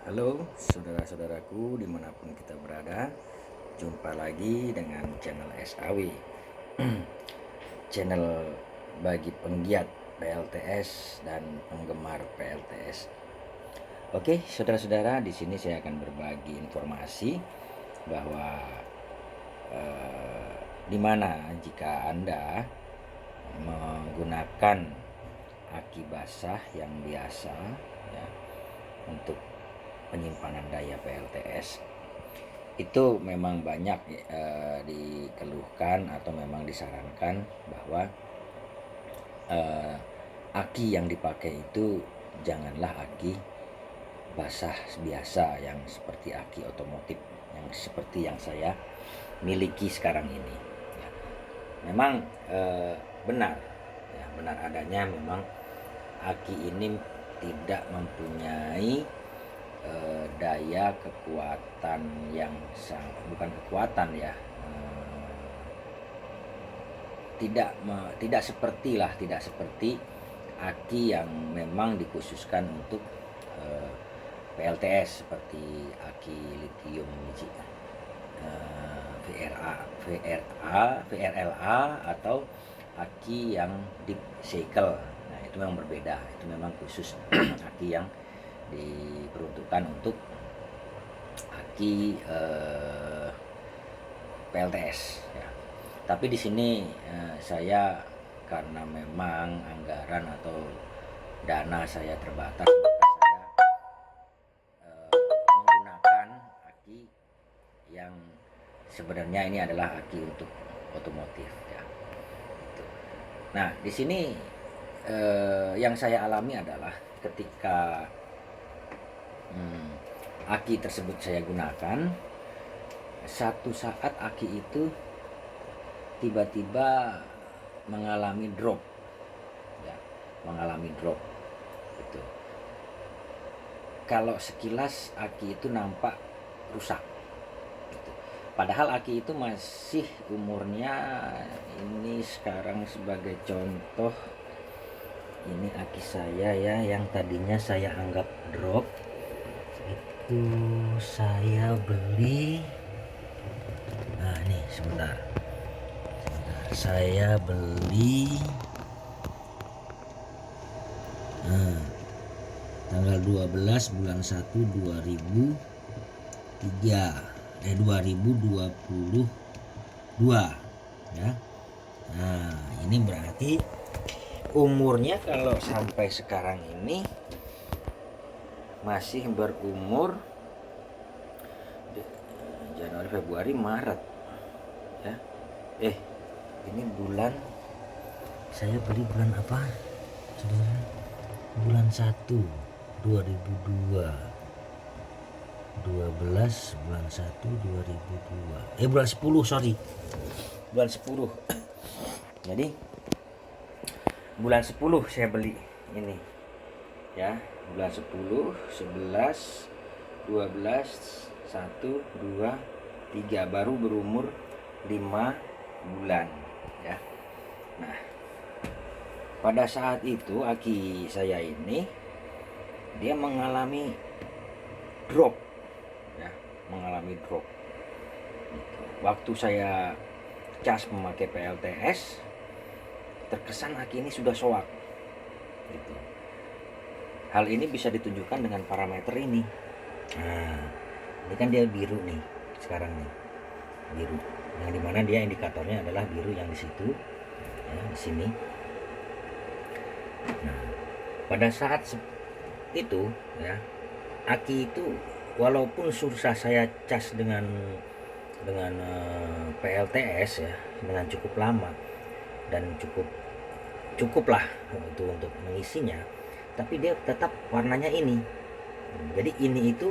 Halo saudara-saudaraku dimanapun kita berada. Jumpa lagi dengan channel SAW. Channel bagi penggiat PLTS dan penggemar PLTS. Oke saudara-saudara, di sini saya akan berbagi informasi bahwa di mana jika Anda menggunakan aki basah yang biasa ya, untuk penyimpanan daya PLTS, itu memang banyak dikeluhkan atau memang disarankan bahwa aki yang dipakai itu janganlah aki basah biasa yang seperti aki otomotif yang seperti yang saya miliki sekarang ini. Ya, memang benar, ya, benar adanya memang aki ini tidak mempunyai daya kekuatan yang bukan kekuatan ya, tidak seperti aki yang memang dikhususkan untuk PLTS seperti aki lithium VRLA atau aki yang deep cycle. Nah, itu memang berbeda, itu memang khusus aki yang diperuntukkan untuk aki PLTS ya. Tapi di sini saya karena memang anggaran atau dana saya terbatas, maka saya menggunakan aki yang sebenarnya ini adalah aki untuk otomotif ya. Nah, di sini yang saya alami adalah ketika aki tersebut saya gunakan, satu saat aki itu tiba-tiba mengalami drop ya, mengalami drop gitu. Kalau sekilas aki itu nampak rusak gitu. Padahal aki itu masih umurnya, ini sekarang sebagai contoh, ini aki saya ya yang tadinya saya anggap drop itu saya beli. Nah ini sebentar, saya beli tanggal 12 bulan 1 2022 ya. Nah ini berarti umurnya kalau sampai sekarang ini masih berumur Januari, Februari, Maret ya. Ini bulan, saya beli bulan apa saudara? Bulan 1 2002, 12 bulan 1 2002, bulan 10, sorry, bulan 10. Jadi bulan 10 saya beli ini ya, bulan 10, 11, 12, 1, 2, 3, baru berumur 5 bulan ya. Nah, pada saat itu aki saya ini dia mengalami drop ya, mengalami drop. Waktu saya cas memakai PLTS, terkesan aki ini sudah soak gitu. Hal ini bisa ditunjukkan dengan parameter ini. Nah, ini kan dia biru nih sekarang nih, biru, yang dimana dia indikatornya adalah biru yang di situ ya, di sini. Nah, pada saat itu ya, aki itu walaupun susah saya cas dengan PLTS ya, dengan cukup lama dan cukuplah untuk mengisinya, tapi dia tetap warnanya ini. Jadi ini itu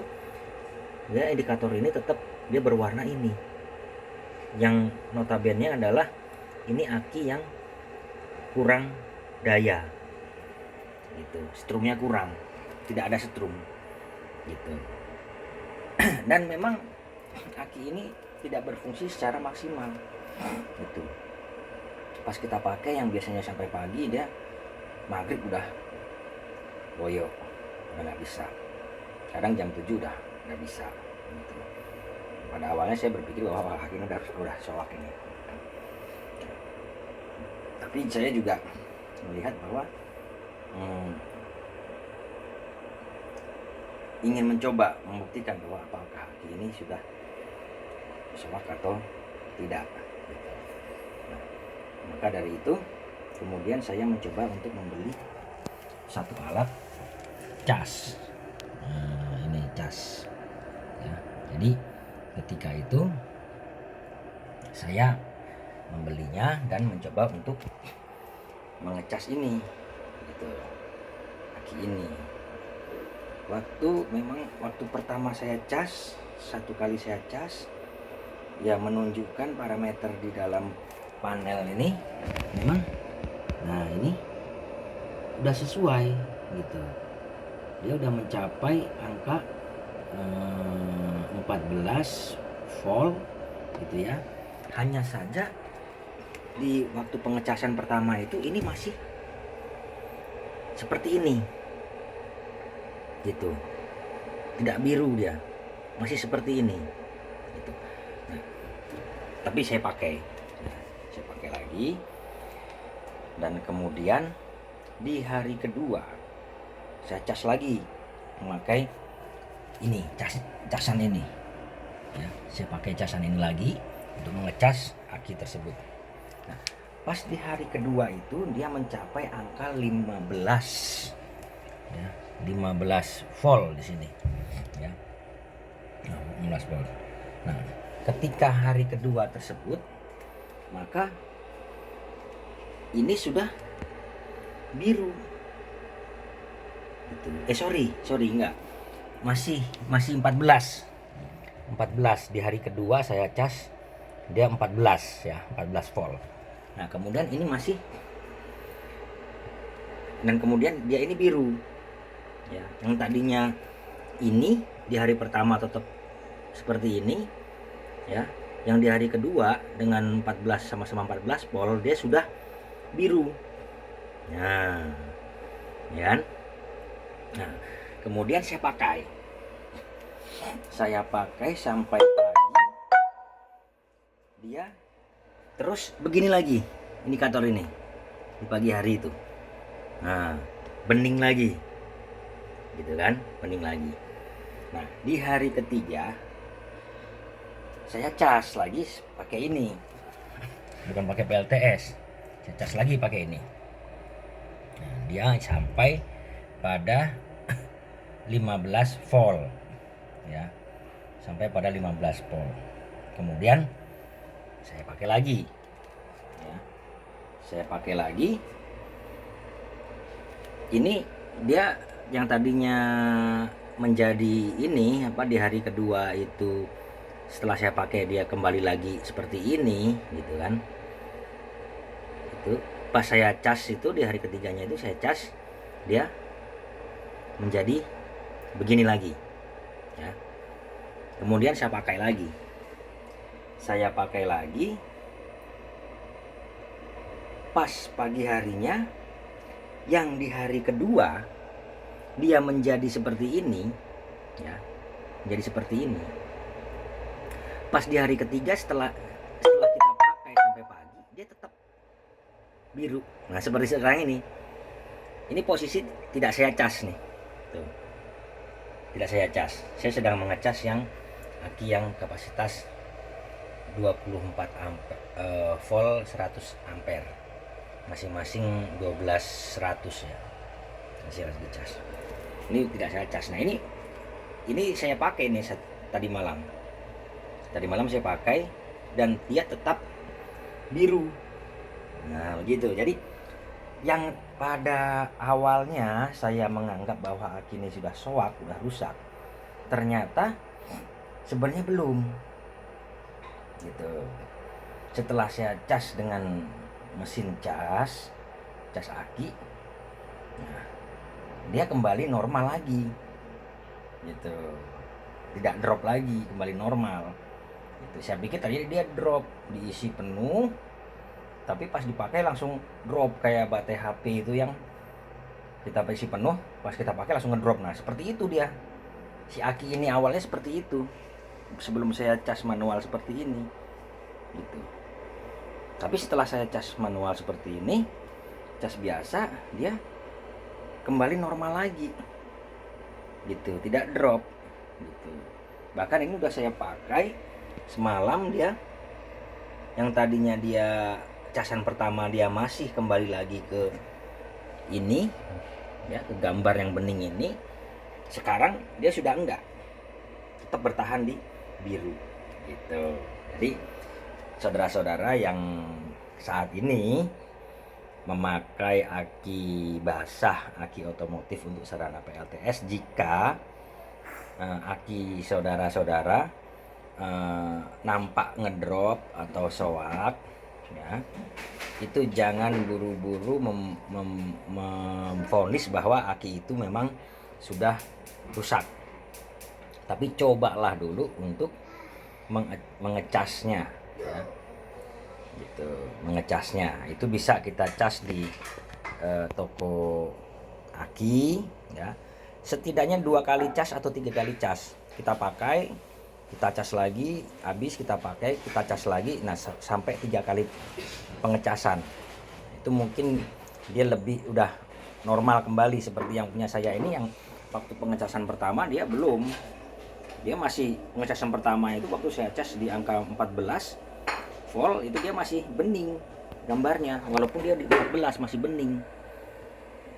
ya, indikator ini tetap dia berwarna ini, yang notabene adalah ini aki yang kurang daya gitu, strumnya kurang, tidak ada strum gitu. Dan memang aki ini tidak berfungsi secara maksimal gitu. Pas kita pakai yang biasanya sampai pagi, dia maghrib udah boyo, udah nggak bisa kadang jam 7 udah nggak bisa gitu. Pada awalnya saya berpikir bahwa ini udah soak ini, tapi saya juga melihat bahwa ingin mencoba membuktikan bahwa apakah aki ini sudah soak atau tidak gitu. Nah, maka dari itu kemudian saya mencoba untuk membeli satu alat cas. Nah, ini cas ya. Jadi ketika itu saya membelinya dan mencoba untuk mengecas ini gitu, aki ini. Waktu pertama saya cas, satu kali saya cas ya, menunjukkan parameter di dalam panel ini memang, nah ini udah sesuai gitu, dia udah mencapai angka 14 volt gitu ya. Hanya saja di waktu pengecasan pertama itu ini masih seperti ini gitu, tidak biru, dia masih seperti ini gitu. Nah, tapi saya pakai lagi, dan kemudian di hari kedua saya cas lagi memakai ini casan ini ya. Saya pakai casan ini lagi untuk mengecas aki tersebut. Nah, pas di hari kedua itu dia mencapai angka 15 ya, 15 volt di sini ya. Nah, 15 volt. Nah, ketika hari kedua tersebut maka ini sudah biru gitu. Sorry enggak, masih 14 di hari kedua saya cas, dia 14 ya, 14 volt. Nah kemudian ini masih, dan kemudian dia ini biru ya. Yang tadinya ini di hari pertama tetap seperti ini ya, yang di hari kedua dengan 14 sama-sama 14 volt dia sudah biru. Nah ya. Nah kemudian saya pakai sampai pagi, dia terus begini lagi indikator ini di pagi hari itu. Nah bening lagi gitu kan, bening lagi. Nah di hari ketiga saya cas lagi pakai ini, bukan pakai PLTS, saya cas lagi pakai ini. Nah, dia sampai pada 15 volt ya, sampai pada 15 volt. Kemudian saya pakai lagi ya, ini dia yang tadinya menjadi ini di hari kedua itu, setelah saya pakai dia kembali lagi seperti ini gitu kan. Itu pas saya cas itu di hari ketiganya itu saya cas, dia menjadi begini lagi ya. Kemudian saya pakai lagi pas pagi harinya, yang di hari kedua dia menjadi seperti ini ya, menjadi seperti ini. Pas di hari ketiga setelah kita pakai sampai pagi, dia tetap biru. Nah seperti sekarang ini posisi tidak saya cas nih tuh, tidak saya cas. Saya sedang mengecas yang aki yang kapasitas 24 volt 100 ampere, masing-masing 1200 ya, masih harus dicas. Ini tidak saya cas. Nah ini saya pakai nih tadi malam saya pakai dan dia tetap biru. Nah begitu. Jadi yang pada awalnya saya menganggap bahwa aki ini sudah soak, sudah rusak, ternyata sebenarnya belum gitu. Setelah saya cas dengan mesin cas aki, nah, dia kembali normal lagi gitu, tidak drop lagi, kembali normal gitu. Saya pikir tadi dia drop, diisi penuh, tapi pas dipakai langsung drop kayak baterai HP itu yang kita isi penuh, pas kita pakai langsung ngedrop. Nah seperti itu dia Si aki ini awalnya seperti itu sebelum saya cas manual seperti ini gitu. Tapi setelah saya cas manual seperti ini, cas biasa, dia kembali normal lagi gitu, tidak drop gitu. Bahkan ini udah saya pakai semalam, dia yang tadinya dia casan pertama dia masih kembali lagi ke ini ya, ke gambar yang bening ini. Sekarang dia sudah enggak, tetap bertahan di biru gitu. Jadi saudara-saudara yang saat ini memakai aki basah, aki otomotif untuk sarana PLTS, jika aki saudara-saudara nampak ngedrop atau soak ya, itu jangan buru-buru memvonis bahwa aki itu memang sudah rusak. Tapi cobalah dulu untuk mengecasnya ya. Gitu, mengecasnya itu bisa kita cas di toko aki ya. Setidaknya 2 kali cas atau 3 kali cas. Kita pakai, kita cas lagi, habis kita pakai, kita cas lagi. Nah, sampai 3 kali pengecasan. Itu mungkin dia lebih udah normal kembali. Seperti yang punya saya ini, yang waktu pengecasan pertama dia belum. Dia masih pengecasan pertama itu waktu saya cas di angka 14 volt itu dia masih bening gambarnya, walaupun dia di 14 masih bening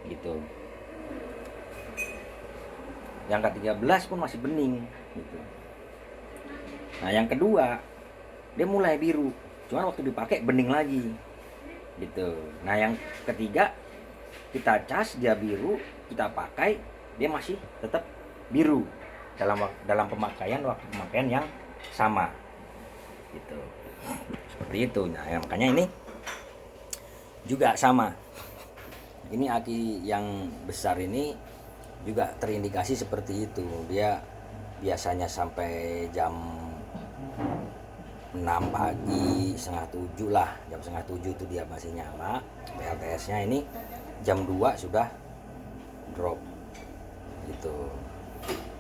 gitu. Yang ke-13 pun masih bening gitu. Nah, yang kedua dia mulai biru, cuman waktu dipakai bening lagi gitu. Nah, yang ketiga kita cas dia biru, kita pakai dia masih tetap biru dalam pemakaian, waktu pemakaian yang sama gitu. Seperti itu. Nah, ya, makanya ini juga sama. Ini aki yang besar ini juga terindikasi seperti itu. Dia biasanya sampai jam 6 pagi, setengah 7 lah, jam setengah 7 itu dia masih nyala PLTS-nya. Ini jam 2 sudah drop gitu.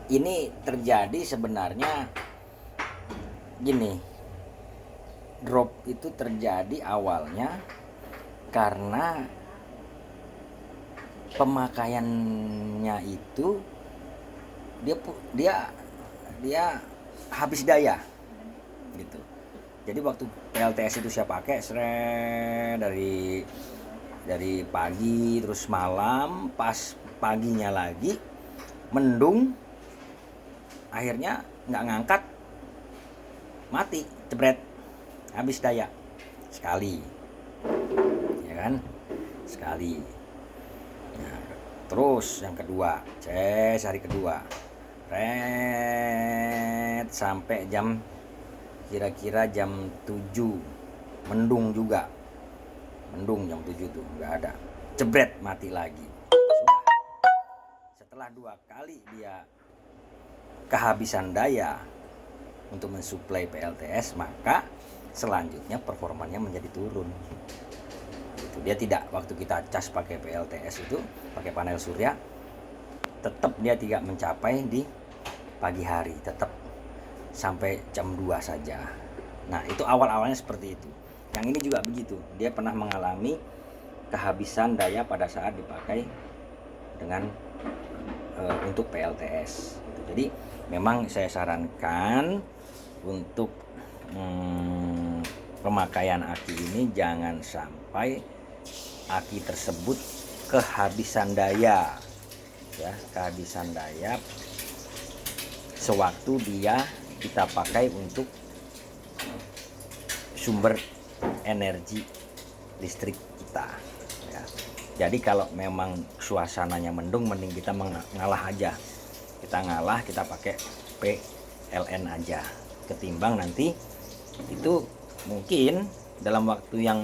Ini terjadi sebenarnya gini, drop itu terjadi awalnya karena pemakaiannya itu dia habis daya gitu. Jadi waktu PLTS itu saya pakai dari pagi terus malam, pas paginya lagi mendung, akhirnya nggak ngangkat, mati, jebret, habis daya sekali, ya kan, sekali. Nah, terus yang kedua, hari kedua, sampai jam kira-kira jam 7, mendung juga, jam 7 tuh nggak ada, jebret, mati lagi. Sudah. Setelah 2 kali dia kehabisan daya untuk mensuplai PLTS, maka selanjutnya performanya menjadi turun. Gitu. Dia tidak, waktu kita cas pakai PLTS itu, pakai panel surya, tetap dia tidak mencapai di pagi hari, tetap sampai jam 2 saja. Nah, itu awal-awalnya seperti itu. Yang ini juga begitu, dia pernah mengalami kehabisan daya pada saat dipakai dengan untuk PLTS. Jadi memang saya sarankan untuk pemakaian aki ini jangan sampai aki tersebut kehabisan daya ya, kehabisan daya sewaktu kita pakai untuk sumber energi listrik kita ya. Jadi kalau memang suasananya mendung, mending kita ngalah aja, kita pakai PLN aja, ketimbang nanti itu mungkin dalam waktu yang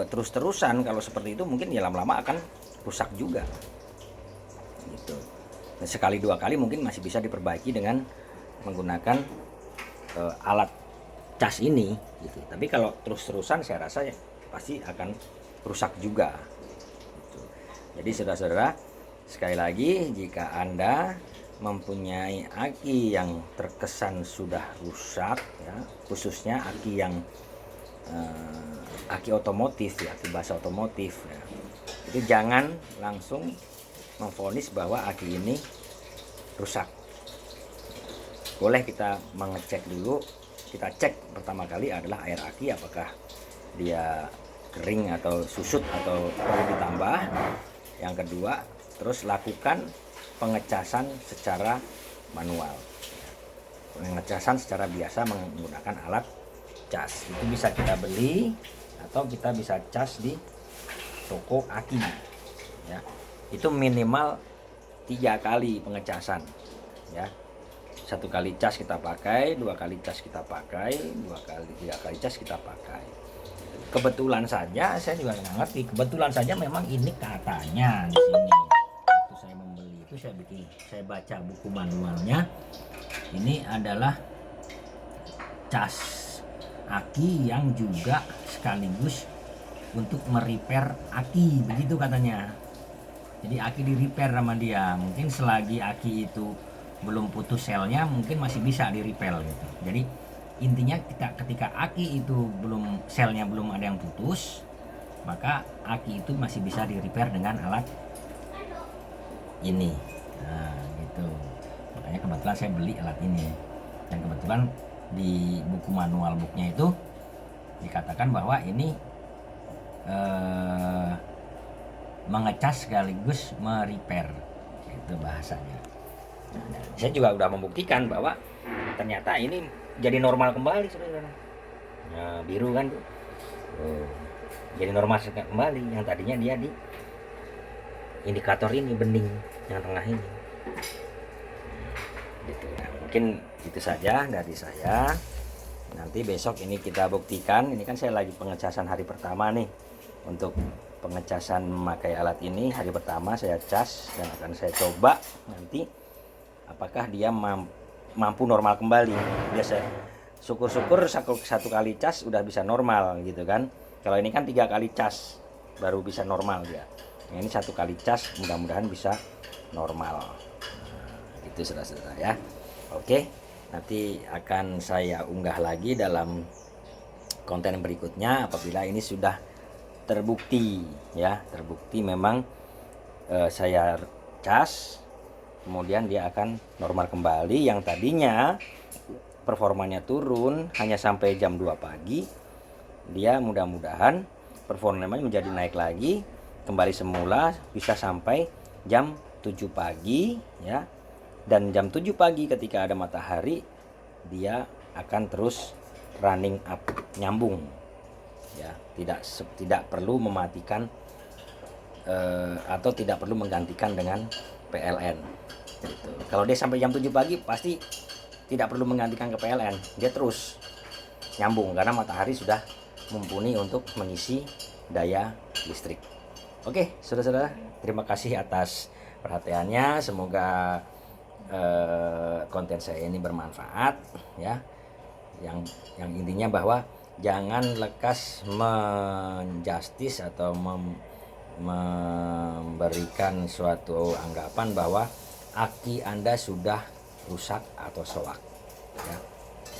terus-terusan, kalau seperti itu mungkin ya lama-lama akan rusak juga gitu. Nah, sekali 2 kali mungkin masih bisa diperbaiki dengan menggunakan alat cas ini gitu. Tapi kalau terus-terusan saya rasa ya pasti akan rusak juga gitu. Jadi saudara-saudara, sekali lagi, jika Anda mempunyai aki yang terkesan sudah rusak ya, khususnya aki yang aki otomotif ya, aki bahasa otomotif ya, itu jangan langsung memvonis bahwa aki ini rusak. Boleh kita mengecek dulu. Kita cek pertama kali adalah air aki, apakah dia kering atau susut atau perlu ditambah. Yang kedua, terus lakukan pengecasan secara manual. Pengecasan secara biasa menggunakan alat cas. Itu bisa kita beli atau kita bisa cas di toko aki ya. Itu minimal 3 kali pengecasan ya. 1 kali cas kita pakai, 2 kali cas kita pakai, 3 kali cas kita pakai. Kebetulan saja saya juga nggak ngerti. Kebetulan saja memang ini katanya di sini. Waktu saya membeli itu saya baca buku manualnya. Ini adalah cas aki yang juga sekaligus untuk merepair aki, begitu katanya. Jadi aki di repair sama dia. Mungkin selagi aki itu belum putus selnya mungkin masih bisa di repair gitu. Jadi intinya ketika aki itu selnya belum ada yang putus, maka aki itu masih bisa di repair dengan alat ini. Nah gitu, makanya kebetulan saya beli alat ini, dan kebetulan di buku manual booknya itu dikatakan bahwa ini mengecas sekaligus merepair, itu bahasanya. Nah, saya juga udah membuktikan bahwa ternyata ini jadi normal kembali saudara. Nah, biru kan tuh. Jadi normal kembali. Yang tadinya dia di indikator ini bening yang tengah ini. Gitu. Nah, mungkin itu saja dari saya. Nanti besok ini kita buktikan. Ini kan saya lagi pengecasan hari pertama nih. Untuk pengecasan memakai alat ini hari pertama saya cas dan akan saya coba nanti apakah dia mampu normal kembali. Biasa syukur-syukur 1 kali cas udah bisa normal gitu kan. Kalau ini kan 3 kali cas baru bisa normal dia. Yang ini 1 kali cas mudah-mudahan bisa normal. Nah, itu saudara-saudara ya. Oke, nanti akan saya unggah lagi dalam konten berikutnya apabila ini sudah terbukti ya, terbukti memang saya cas. Kemudian dia akan normal kembali. Yang tadinya performanya turun hanya sampai jam 2 pagi, dia mudah-mudahan performanya menjadi naik lagi kembali semula bisa sampai jam 7 pagi ya. Dan jam 7 pagi ketika ada matahari dia akan terus running up, nyambung ya, tidak perlu mematikan atau tidak perlu menggantikan dengan PLN gitu. Kalau dia sampai jam 7 pagi pasti tidak perlu menggantikan ke PLN, dia terus nyambung karena matahari sudah mumpuni untuk mengisi daya listrik. Oke, saudara-saudara, terima kasih atas perhatiannya. Semoga konten saya ini bermanfaat ya. Yang intinya bahwa jangan lekas menjustis atau memberikan suatu anggapan bahwa aki Anda sudah rusak atau soak ya.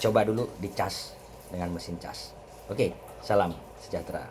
Coba dulu dicas dengan mesin cas. Oke, salam sejahtera.